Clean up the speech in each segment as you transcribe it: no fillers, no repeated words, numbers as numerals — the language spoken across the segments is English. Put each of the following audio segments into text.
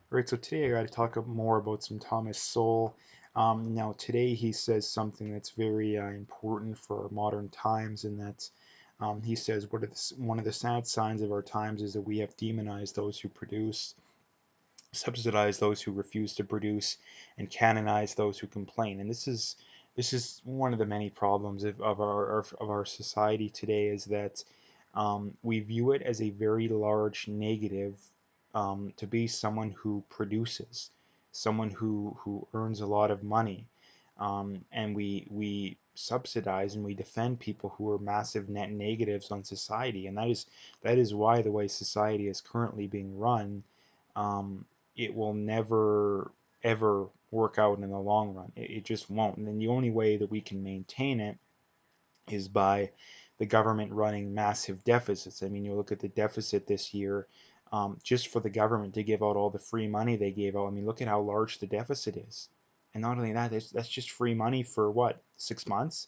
Right, so today I got to talk more about some Thomas Sowell. Now, today he says something that's very important for modern times, and that's he says one of the sad signs of our times is that we have demonized those who produce, subsidized those who refuse to produce, and canonized those who complain. And this is one of the many problems of our society today is that we view it as a very large negative to be someone who produces, someone who earns a lot of money, and we subsidize and we defend people who are massive net negatives on society, and that is why the way society is currently being run, um, it will never ever work out in the long run. It just won't. And then the only way that we can maintain it is by the government running massive deficits. I mean, you look at the deficit this year, just for the government to give out all the free money they gave out. I mean, look at how large the deficit is. And not only that, that's just free money for what, 6 months?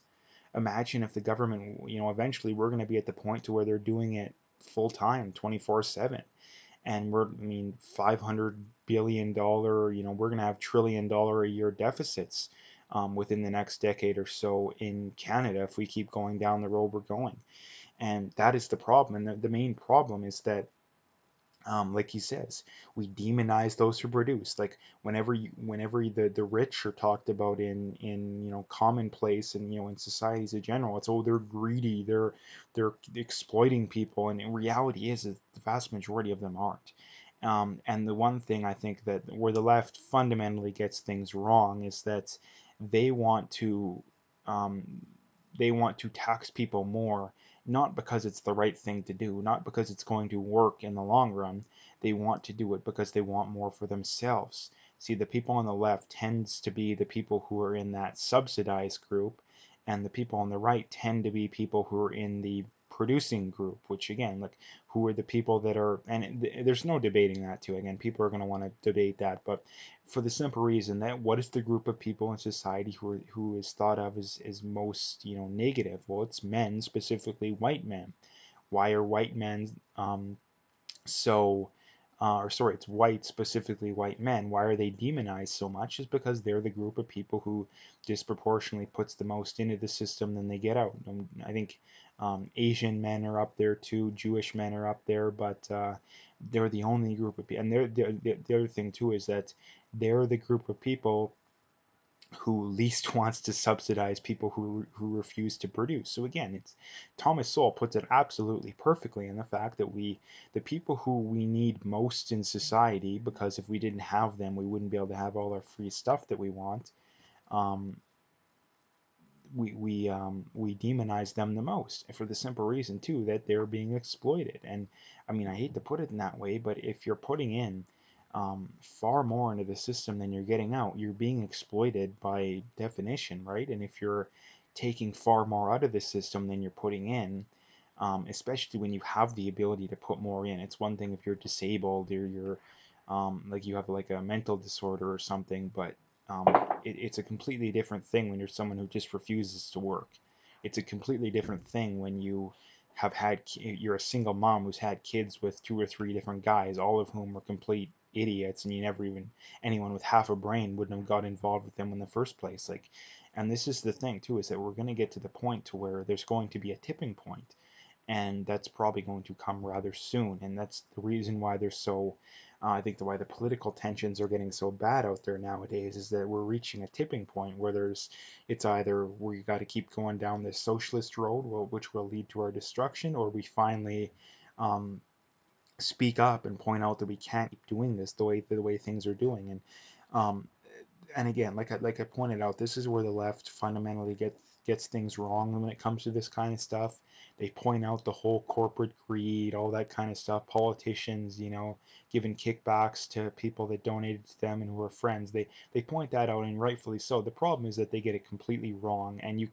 Imagine if the government, eventually we're going to be at the point to where they're doing it full time, 24/7. And I mean, $500 billion, we're going to have $1 trillion a year deficits within the next decade or so in Canada if we keep going down the road we're going. And that is the problem. And the main problem is that, like he says, we demonize those who produce. Like whenever the rich are talked about in commonplace and in societies in general, it's, oh, they're greedy, they're exploiting people, and in reality is that the vast majority of them aren't. And the one thing I think that where the left fundamentally gets things wrong is that they want to um, they want to tax people more, not because it's the right thing to do, not because it's going to work in the long run. They want to do it because they want more for themselves. See, the people on the left tends to be the people who are in that subsidized group, and the people on the right tend to be people who are in the producing group, which again, like, who are the people that are, and there's no debating that too. Again, people are going to want to debate that, but for the simple reason that what is the group of people in society who is thought of as most negative? Well, it's men, specifically white men. Why are white men so or sorry, it's white, specifically white men. Why are they demonized so much? Is because they're the group of people who disproportionately puts the most into the system than they get out. I think Asian men are up there too, Jewish men are up there, but they're the only group of people. And the other thing too is that they're the group of people who least wants to subsidize people who refuse to produce. So again, it's Thomas Sowell puts it absolutely perfectly in the fact that the people who we need most in society, because if we didn't have them, we wouldn't be able to have all our free stuff that we want. Um, we demonize them the most for the simple reason too that they're being exploited. And I mean, I hate to put it in that way, but if you're putting in far more into the system than you're getting out, you're being exploited by definition, right? And if you're taking far more out of the system than you're putting in, especially when you have the ability to put more in. It's one thing if you're disabled or you're like you have like a mental disorder or something, but um, it's a completely different thing when you're someone who just refuses to work. It's a completely different thing when you're a single mom who's had kids with two or three different guys, all of whom are complete idiots, and you never even anyone with half a brain wouldn't have got involved with them in the first place. Like, and this is the thing too, is that we're going to get to the point to where there's going to be a tipping point, and that's probably going to come rather soon. And that's the reason why there's so, I think, why the political tensions are getting so bad out there nowadays is that we're reaching a tipping point where it's either we got to keep going down this socialist road, which will lead to our destruction, or we finally um, speak up and point out that we can't keep doing this the way things are doing. Um, and again, like I pointed out, this is where the left fundamentally gets things wrong when it comes to this kind of stuff. They point out the whole corporate greed, all that kind of stuff. Politicians, giving kickbacks to people that donated to them and who are friends. They point that out, and rightfully so. The problem is that they get it completely wrong, and you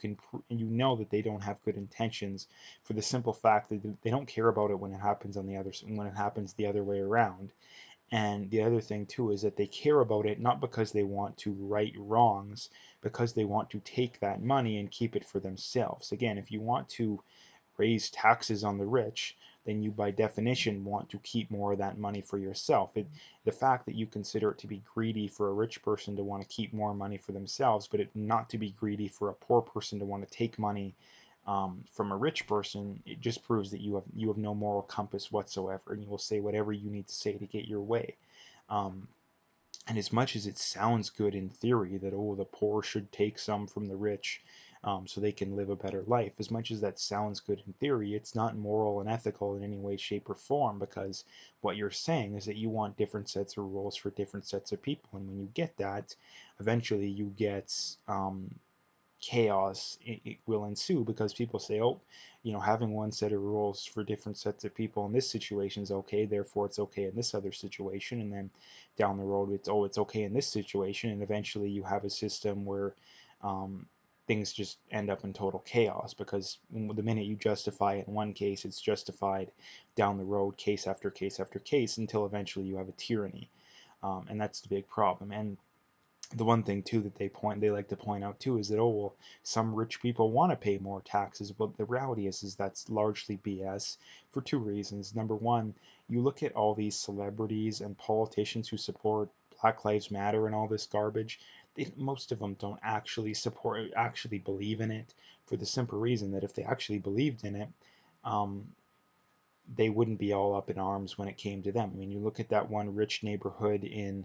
know that they don't have good intentions for the simple fact that they don't care about it when it happens the other way around. And the other thing too is that they care about it not because they want to right wrongs, because they want to take that money and keep it for themselves. Again, if you want to raise taxes on the rich, then you by definition want to keep more of that money for yourself. The fact that you consider it to be greedy for a rich person to want to keep more money for themselves, but it not to be greedy for a poor person to want to take money from a rich person, it just proves that you have no moral compass whatsoever, and you will say whatever you need to say to get your way. Um, and as much as it sounds good in theory that, oh, the poor should take some from the rich so they can live a better life, as much as that sounds good in theory, it's not moral and ethical in any way, shape, or form, because what you're saying is that you want different sets of rules for different sets of people. And when you get that, eventually you get chaos. It will ensue because people say, oh, having one set of rules for different sets of people in this situation is okay, therefore it's okay in this other situation. And then down the road, it's okay in this situation. And eventually you have a system where um, things just end up in total chaos, because the minute you justify it in one case, it's justified down the road, case after case after case, until eventually you have a tyranny. And that's the big problem. And the one thing too that they like to point out too is that, oh, well, some rich people want to pay more taxes, but the reality is that's largely BS for two reasons. Number one, you look at all these celebrities and politicians who support Black Lives Matter and all this garbage. Most of them don't actually believe in it, for the simple reason that if they actually believed in it, um, they wouldn't be all up in arms when it came to them. I mean, you look at that one rich neighborhood in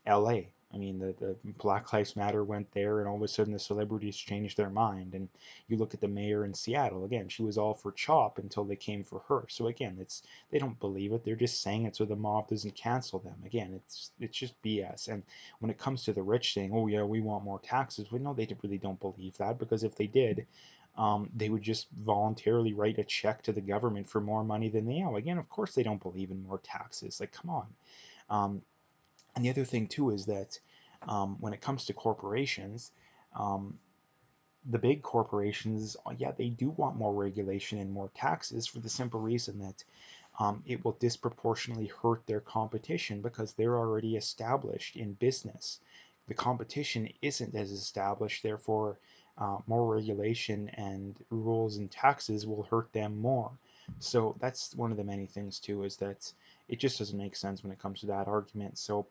LA. I mean, the Black Lives Matter went there, and all of a sudden the celebrities changed their mind. And you look at the mayor in Seattle. Again, she was all for CHOP until they came for her. So again, they don't believe it. They're just saying it so the mob doesn't cancel them. Again, it's just BS. And when it comes to the rich saying, "Oh yeah, we want more taxes," well, no, they really don't believe that, because if they did, they would just voluntarily write a check to the government for more money than they owe. Again, of course, they don't believe in more taxes. Like, come on. Um, and the other thing too is that when it comes to corporations, um, the big corporations, yeah, they do want more regulation and more taxes, for the simple reason that it will disproportionately hurt their competition, because they're already established in business. The competition isn't as established, therefore, more regulation and rules and taxes will hurt them more. So that's one of the many things too, is that it just doesn't make sense when it comes to that argument. So,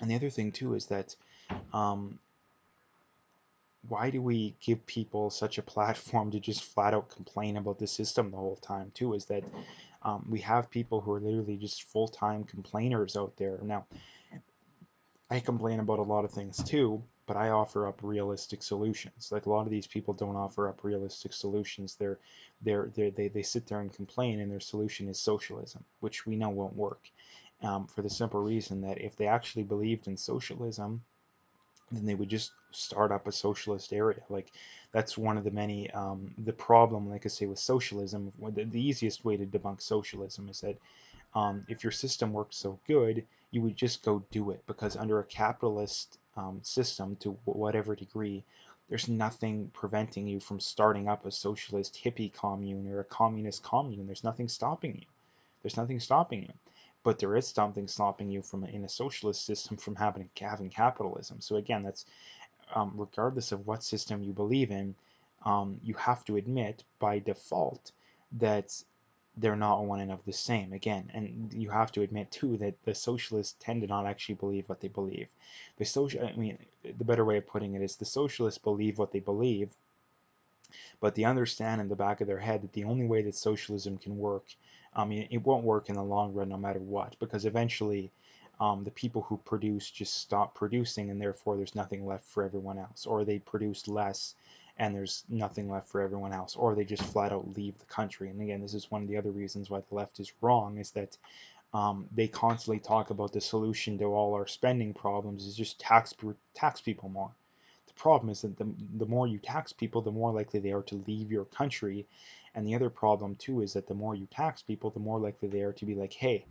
and the other thing too is that um, why do we give people such a platform to just flat out complain about the system the whole time too? Is that we have people who are literally just full-time complainers out there. Now, I complain about a lot of things too, but I offer up realistic solutions. Like, a lot of these people don't offer up realistic solutions. They sit there and complain, and their solution is socialism, which we know won't work. For the simple reason that if they actually believed in socialism, then they would just start up a socialist area. Like, that's one of the many the problem, like I say, with socialism. The easiest way to debunk socialism is that if your system worked so good, you would just go do it, because under a capitalist system, to whatever degree, there's nothing preventing you from starting up a socialist hippie commune or a communist commune. There's nothing stopping you. There's nothing stopping you. But there is something stopping you from, in a socialist system, from having capitalism. So again, that's regardless of what system you believe in, you have to admit by default that they're not one and of the same. Again, and you have to admit too that the socialists tend to not actually believe what they believe. I mean, the better way of putting it is the socialists believe what they believe, but they understand in the back of their head that the only way that socialism can work, I mean, it won't work in the long run no matter what, because eventually the people who produce just stop producing, and therefore there's nothing left for everyone else, or they produce less and there's nothing left for everyone else, or they just flat out leave the country. And again, this is one of the other reasons why the left is wrong, is that they constantly talk about the solution to all our spending problems is just tax people more. The problem is that the more you tax people, the more likely they are to leave your country. And the other problem too is that the more you tax people, the more likely they are to be like, hey,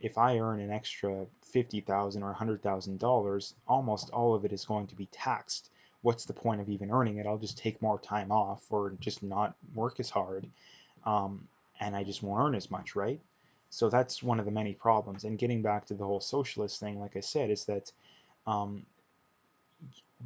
if I earn an extra $50,000 or $100,000, almost all of it is going to be taxed. What's the point of even earning it? I'll just take more time off or just not work as hard, um, and I just won't earn as much, right? So that's one of the many problems. And getting back to the whole socialist thing, like I said, is that um,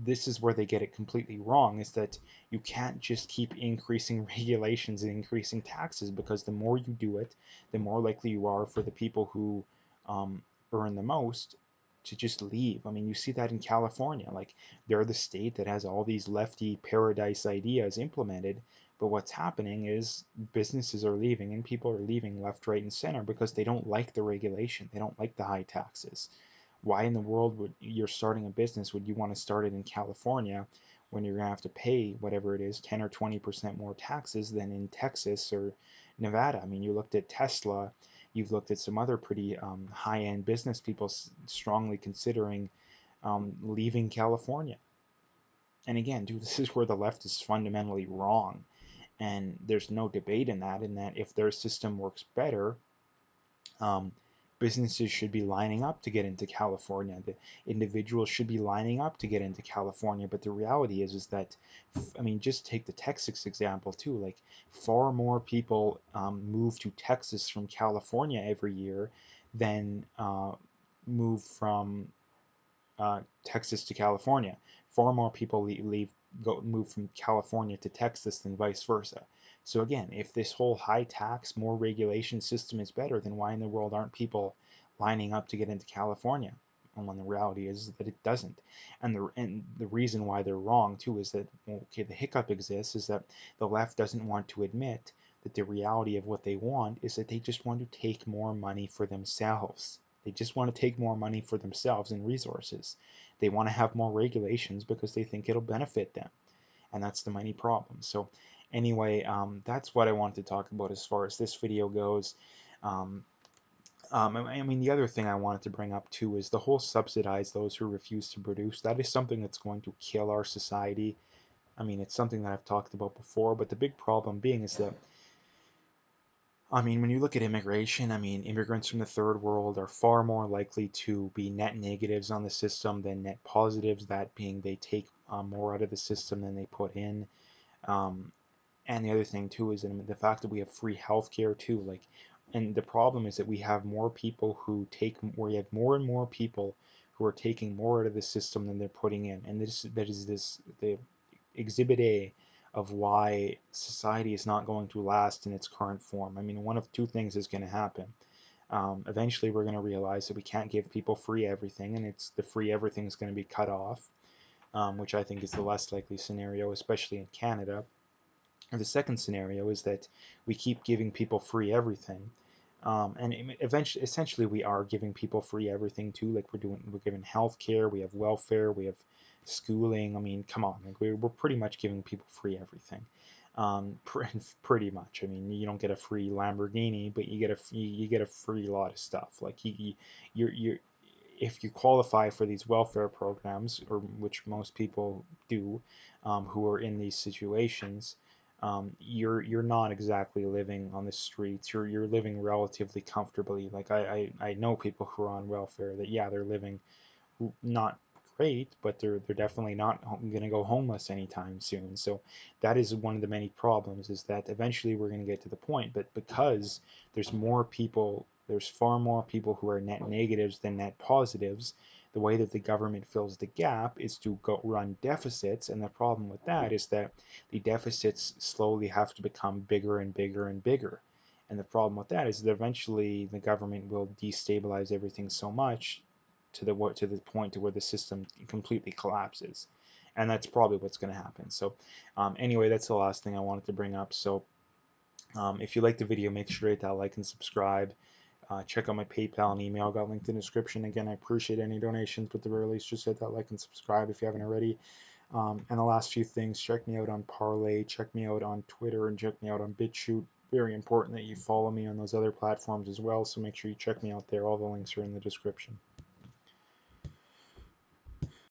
this is where they get it completely wrong, is that you can't just keep increasing regulations and increasing taxes, because the more you do it, the more likely you are for the people who um, earn the most to just leave. I mean, you see that in California. Like, they're the state that has all these lefty paradise ideas implemented, but what's happening is businesses are leaving and people are leaving left, right, and center because they don't like the regulation. They don't like the high taxes. Why in the world would you're starting a business, would you want to start it in California when you're going to have to pay whatever it is, 10 or 20% more taxes than in Texas or Nevada? I mean, you looked at Tesla, you've looked at some other pretty high-end business people strongly considering leaving California. And again, dude, this is where the left is fundamentally wrong. And there's no debate in that if their system works better, um, businesses should be lining up to get into California. The individuals should be lining up to get into California. But the reality is that, I mean, just take the Texas example too. Like, far more people move to Texas from California every year than move from Texas to California. Far more people move from California to Texas than vice versa. So again, if this whole high tax, more regulation system is better, then why in the world aren't people lining up to get into California? And when the reality is that it doesn't. And the reason why they're wrong too is that, okay, the hiccup exists is that the left doesn't want to admit that the reality of what they want is that they just want to take more money for themselves. They just want to take more money for themselves and resources. They want to have more regulations because they think it'll benefit them. And that's the money problem. So anyway, that's what I want to talk about as far as this video goes. Um, I mean, the other thing I wanted to bring up too is the whole subsidize those who refuse to produce. That is something that's going to kill our society. I mean, it's something that I've talked about before, but the big problem being is that, I mean, when you look at immigration, I mean, immigrants from the third world are far more likely to be net negatives on the system than net positives, that being they take more out of the system than they put in. Um, and the other thing too is the fact that we have free healthcare too. Like, and the problem is that we have more people who take, we have more and more people who are taking more out of the system than they're putting in. And that is the exhibit A of why society is not going to last in its current form. I mean, one of two things is going to happen. Eventually, we're going to realize that we can't give people free everything, and it's the free everything is going to be cut off, which I think is the less likely scenario, especially in Canada. Or the second scenario is that we keep giving people free everything, and eventually, essentially, we are giving people free everything too. Like, we're giving healthcare, we have welfare, we have schooling. I mean, come on, like, we're pretty much giving people free everything. Pretty much. I mean, you don't get a free Lamborghini, but you get a free lot of stuff. Like, you're if you qualify for these welfare programs, or which most people do, who are in these situations, you're not exactly living on the streets. You're living relatively comfortably. Like, I know people who are on welfare that, yeah, they're living not great, but they're definitely not going to go homeless anytime soon. So that is one of the many problems, is that eventually we're going to get to the point, but because there's far more people who are net negatives than net positives. The way that the government fills the gap is to go run deficits, and the problem with that is that the deficits slowly have to become bigger and bigger and bigger. And the problem with that is that eventually the government will destabilize everything so much to the point to where the system completely collapses, and that's probably what's going to happen. So anyway, that's the last thing I wanted to bring up. So if you like the video, make sure to hit that like and subscribe. Check out my PayPal and email, got linked in the description. Again, I appreciate any donations, but at the very least, just hit that like and subscribe if you haven't already. And the last few things, check me out on Parlay, check me out on Twitter, and check me out on BitChute. Very important that you follow me on those other platforms as well, so make sure you check me out there. All the links are in the description.